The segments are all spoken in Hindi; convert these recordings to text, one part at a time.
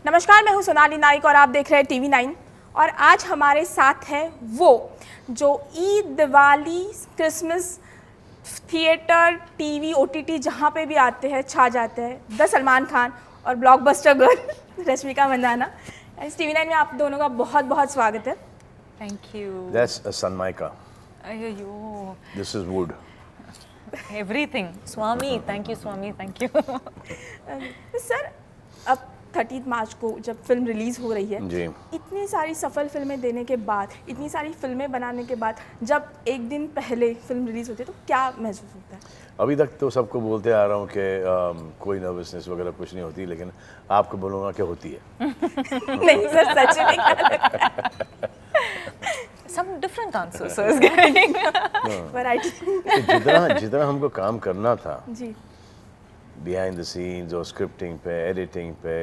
नमस्कार, मैं हूं सोनाली नाइक और आप देख रहे हैं टीवी 9। और आज हमारे साथ है वो जो Eid, Diwali, Christmas, theatre, TV, OTT जहां पे भी आते हैं छा जाते हैं, द सलमान खान और ब्लॉकबस्टर गर्ल रश्मिका मंदाना। इस टीवी 9 में आप दोनों का बहुत बहुत स्वागत है। Thank you. That's a Sanmaika. Ayyo. This is wood. Everything. Swami, thank you, Swami, thank you. Sir, अब 30 मार्च को जब फिल्म रिलीज़ हो रही है, जी। इतनी सारी सफल फिल्में देने के बाद, इतनी सारी फिल्में बनाने के बाद, जब एक दिन पहले फिल्म रिलीज़ होती है तो क्या महसूस होता है? अभी तक तो सबको बोलते आ रहा हूँ कि कोई नर्वसनेस वगैरह कुछ नहीं होती, लेकिन आपको बोलूँगा कि होती है। नहीं सर, सच में Some different answers I was getting. Variety. जितना हमको काम करना था जी बिहाइंड द सीन्स और स्क्रिप्टिंग पे, एडिटिंग पे,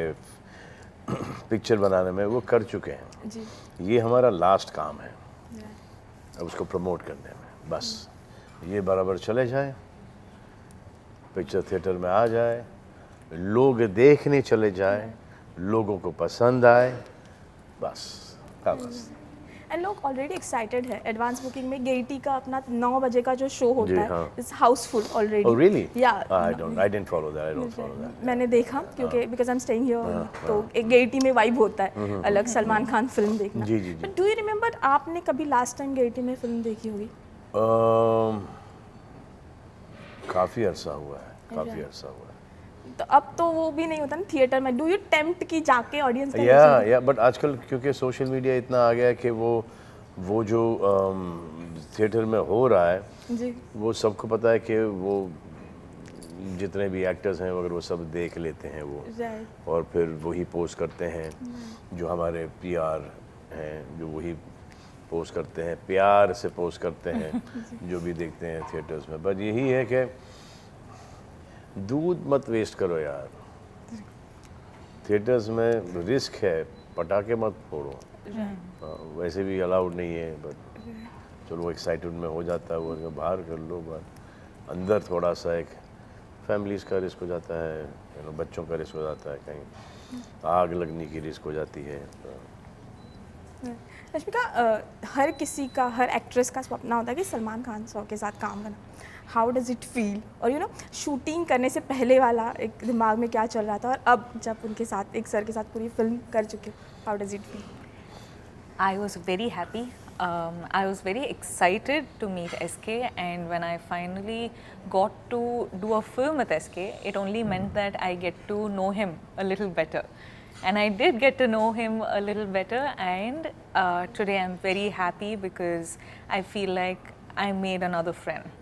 पिक्चर बनाने में, वो कर चुके हैं। जी। ये हमारा लास्ट काम है अब उसको प्रमोट करने में। बस ये बराबर चले जाए, पिक्चर थिएटर में आ जाए, लोग देखने चले जाए, लोगों को पसंद आए, बस हाँ बस। एंड लोग ऑलरेडी एक्साइटेड है। एडवांस बुकिंग में गेटी का अपना 9 बजे का जो शो होता है, हाँ। Is Housefull already. Oh really? Yeah. I didn't follow that. I don't follow that. मैंने देखा क्योंकि because I am staying here, तो एक गेटी में वाइब होता है अलग, सलमान खान फिल्म देखना। जी, जी, जी। बट डू यू रिमेम्बर आपने कभी लास्ट टाइम गेटी में फिल्म देखी होगी? काफ़ी अरसा हुआ है, काफ़ी अरसा हुआ है। तो अब तो वो भी नहीं होता ना थिएटर में। डू यू टेम्प्ट की जाके ऑडियंस का? या बट आजकल क्योंकि सोशल मीडिया इतना आ गया है कि वो जो थिएटर में हो रहा है, जी वो सबको पता है कि वो जितने भी एक्टर्स हैं अगर वो सब देख लेते हैं वो, राइट। और फिर वही पोस्ट करते हैं। जो हमारे पीआर हैं जो वही पोस्ट करते हैं, प्यार से पोस्ट करते हैं जो भी देखते हैं थिएटर्स में। बट यही है कि दूध मत वेस्ट करो यार, थिएटर्स में रिस्क है, पटाखे मत फोड़ो। वैसे भी अलाउड नहीं है, बट चलो एक्साइटेड में हो जाता है वो, बाहर कर लो। बट अंदर थोड़ा सा एक फैमिलीज़ का रिस्क हो जाता है, बच्चों का रिस्क हो जाता है, कहीं आग लगने की रिस्क हो जाती है। रश्मिका, हर किसी का, हर एक्ट्रेस का सपना होता है कि सलमान खान सर के साथ काम करना। How does it feel? और शूटिंग करने से पहले वाला एक दिमाग में क्या चल रहा था, और अब जब उनके साथ, एक सर के साथ पूरी फिल्म कर चुके हो, how does it feel? I was very happy. I was very excited to meet SK, and when I finally got to do a film with SK, it only meant that I get to know him a little better. And I did get to know him a little better, and today I'm very happy because I feel like I made another friend.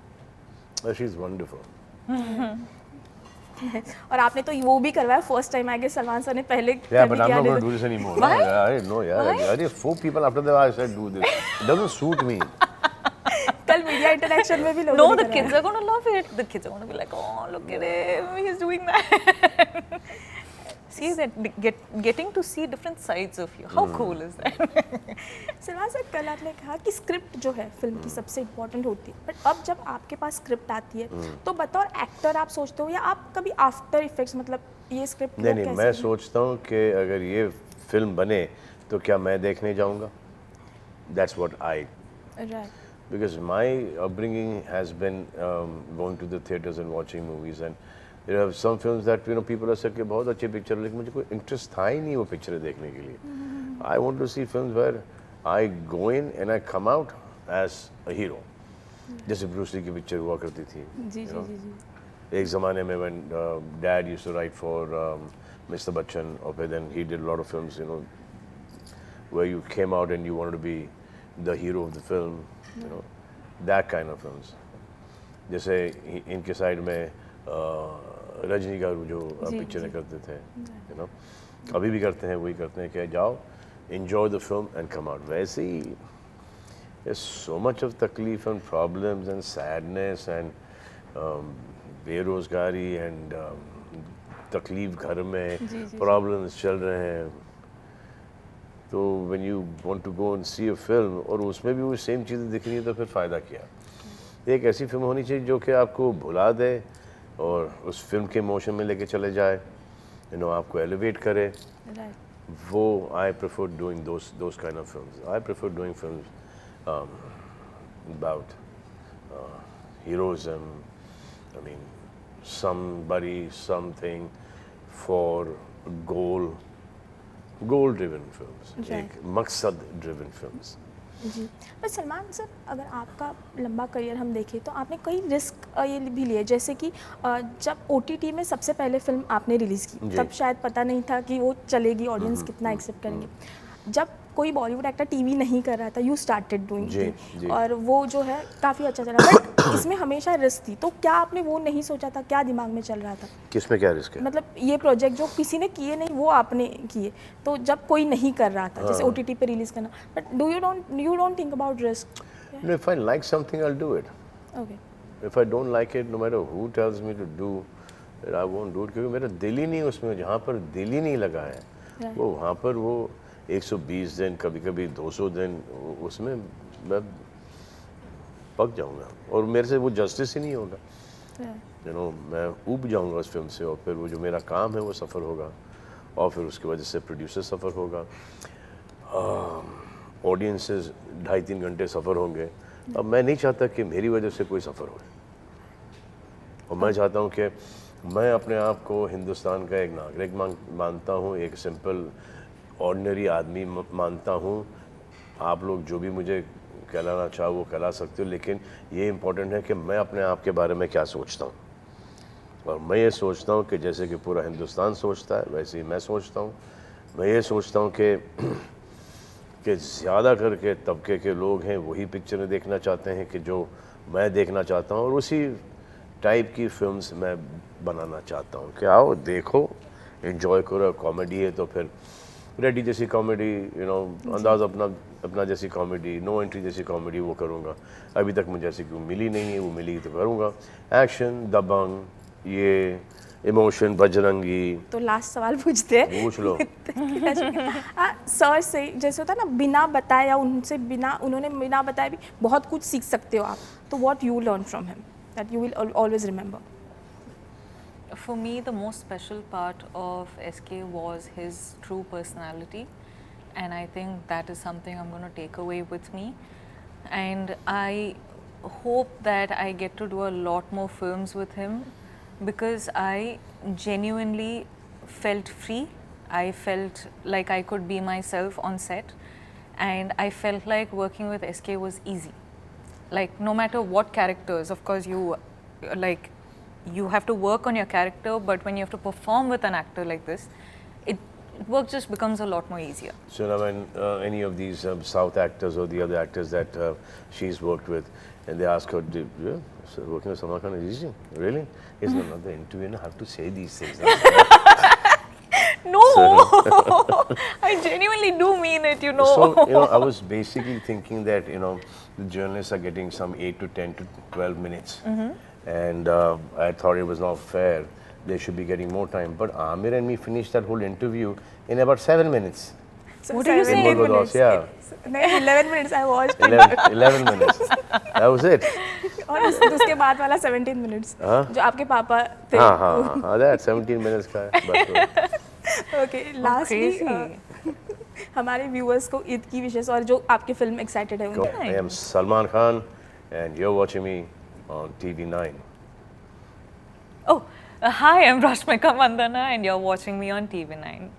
She's wonderful. और आपने तो वो भी करवाया first time, I guess Salman sir ने पहले Yeah, but I'm किया not going लेकिन- to do this anymore. Why? I didn't know, yeah. I did 4 people after that I said do this. It doesn't suit me. कल मीडिया इंटरेक्शन में भी लोगों No, ने the करवाया। kids are going to love it. The kids are going to be like, oh, look at him, he's doing that. See, that getting to see different sides of you. How cool is that? Salman sir, कल आपने कहा कि स्क्रिप्ट जो है फिल्म की सबसे इम्पोर्टेंट होती है, बट अब जब आपके पास स्क्रिप्ट आती है तो बतौर एक्टर आप सोचते हो, या आप कभी आफ्टर इफेक्ट्स, मतलब ये स्क्रिप्ट नहीं, मैं सोचता हूँ कि अगर ये फिल्म बने तो क्या मैं देखने जाऊँगा? That's what I, right. because my upbringing has been going to the theaters and watching movies, and there are some films that people have said कि बहुत अच्छी पिक्चर है, लेकिन मुझे कोई इंटरेस्ट था ही नहीं वो पिक्चरें देखने के लिए। I want to see films where I go in and I come out as a hero, जैसे ब्रूस ली की पिक्चर हुआ करती थी। जी you जी know? जी जी। एक ज़माने में when dad used to write for Mr. Bachchan, और then he did a lot of films, where you came out and you wanted to be the hero of the film, that kind of films. जैसे इनके साइड में रजनी गारू जो पिक्चरें करते थे, अभी भी करते हैं, वही करते हैं कि जाओ enjoy the film and come out. वैसे ही there's so much of तकलीफ and problems and sadness and बेरोज़गारी and तकलीफ घर में, प्रॉब्लम्स चल रहे हैं, तो when you want to go and see a film और उसमें भी वो सेम चीज़ें दिख रही है तो फिर फ़ायदा क्या? एक ऐसी फिल्म होनी चाहिए जो कि आपको भुला दे और उस फिल्म के इमोशन में लेके चले जाए, आपको एलिवेट करे। वो I prefer doing those kind of films. I prefer doing films about heroism. I mean, somebody, something for goal-driven films, Right. एक मकसद-driven films. जी, पर सलमान सर, अगर आपका लंबा करियर हम देखें तो आपने कई रिस्क ये भी लिए, जैसे कि जब OTT में सबसे पहले फिल्म आपने रिलीज़ की जी। तब शायद पता नहीं था कि वो चलेगी, ऑडियंस कितना एक्सेप्ट करेंगे। जब कोई बॉलीवुड एक्टर टीवी नहीं कर रहा था, यू स्टार्टेड जी, डूइंग, जी। और वो जो है काफ़ी अच्छा चला, बट इसमें हमेशा रिस्क थी। तो क्या आपने वो नहीं सोचा था, क्या दिमाग में चल रहा था? किसमें क्या रिस्क है? मतलब ये प्रोजेक्ट जो किसी ने किए नहीं वो आपने किए, तो जब कोई नहीं कर रहा था, जैसे OTT पे रिलीज करना, but you don't think about risk? No, if I like something, I'll do it. Okay, If I don't like it, no matter who tells me to do it, I won't do it, क्योंकि मेरा दिल ही नहीं उसमें, जहाँ पर दिल ही नहीं लगा है, Right. वो वहाँ पर वो 120 दिन, कभी कभी 200 दिन, उसमें मैं पक जाऊँगा और मेरे से वो जस्टिस ही नहीं होगा। मैं ऊब जाऊँगा उस फिल्म से, और फिर वो जो मेरा काम है वो सफ़र होगा, और फिर उसकी वजह से प्रोड्यूसर सफ़र होगा, ऑडियंसेस 2.5-3 घंटे सफ़र होंगे। अब मैं नहीं चाहता कि मेरी वजह से कोई सफ़र हो, और मैं चाहता हूँ कि मैं अपने आप को हिंदुस्तान का एक नागरिक मानता हूँ, एक सिंपल ऑर्डिनरी आदमी मानता हूँ। आप लोग जो भी मुझे कहलाना चाहो वो कहला सकते हो, लेकिन ये इम्पोर्टेंट है कि मैं अपने आप के बारे में क्या सोचता हूँ, और मैं ये सोचता हूँ कि जैसे कि पूरा हिंदुस्तान सोचता है वैसे ही मैं सोचता हूँ। मैं ये सोचता हूँ कि ज़्यादा करके तबके के लोग हैं वही पिक्चरें देखना चाहते हैं कि जो मैं देखना चाहता हूँ, और उसी टाइप की फिल्म्स मैं बनाना चाहता हूँ कि आओ देखो, एंजॉय करो। कॉमेडी है तो फिर रेडी जैसी कॉमेडी, अंदाज़ अपना जैसी कॉमेडी, नो एंट्री जैसी कॉमेडी वो करूँगा। अभी तक मुझे ऐसी क्यों मिली नहीं है, वो मिली तो करूँगा। एक्शन, दबंग, ये इमोशन, बजरंगी। तो लास्ट सवाल पूछते हैं, पूछ लो। सर से जैसे होता है ना, बिना बताए या उन्होंने बिना बताए भी बहुत कुछ सीख सकते हो आप, तो what you learn from him that you will always remember? For me, the most special part of SK was his true personality, and I think that is something I'm going to take away with me. And I hope that I get to do a lot more films with him, because I genuinely felt free. I felt like I could be myself on set, and I felt like working with SK was easy. Like, no matter what characters, of course you have to work on your character, but when you have to perform with an actor like this, work just becomes a lot more easier. So now when any of these South actors or the other actors that she's worked with, and they ask her, so working with Salman Khan is easy? Really? It's another interview, and I have to say these things. No, I genuinely do mean it, So, I was basically thinking that, the journalists are getting some 8 to 10 to 12 minutes. And I thought it was not fair. They should be getting more time. But Amir and me finished that whole interview in about 7 minutes. So What do you 7 say? minutes. Yeah. 11 minutes I watched. 11 minutes. That was it. और उसके बाद वाला 17 minutes जो आपके पापा थे। हाँ, that 17 minutes का है. But, ओके, लास्टली हमारे व्यूअर्स को ईद की विशेष और जो आपकी फिल्म एक्साइटेड है उनके। I am Salman Khan, and you're watching me on TV9. Oh, hi, I'm Rashmika Mandana, and you're watching me on TV9.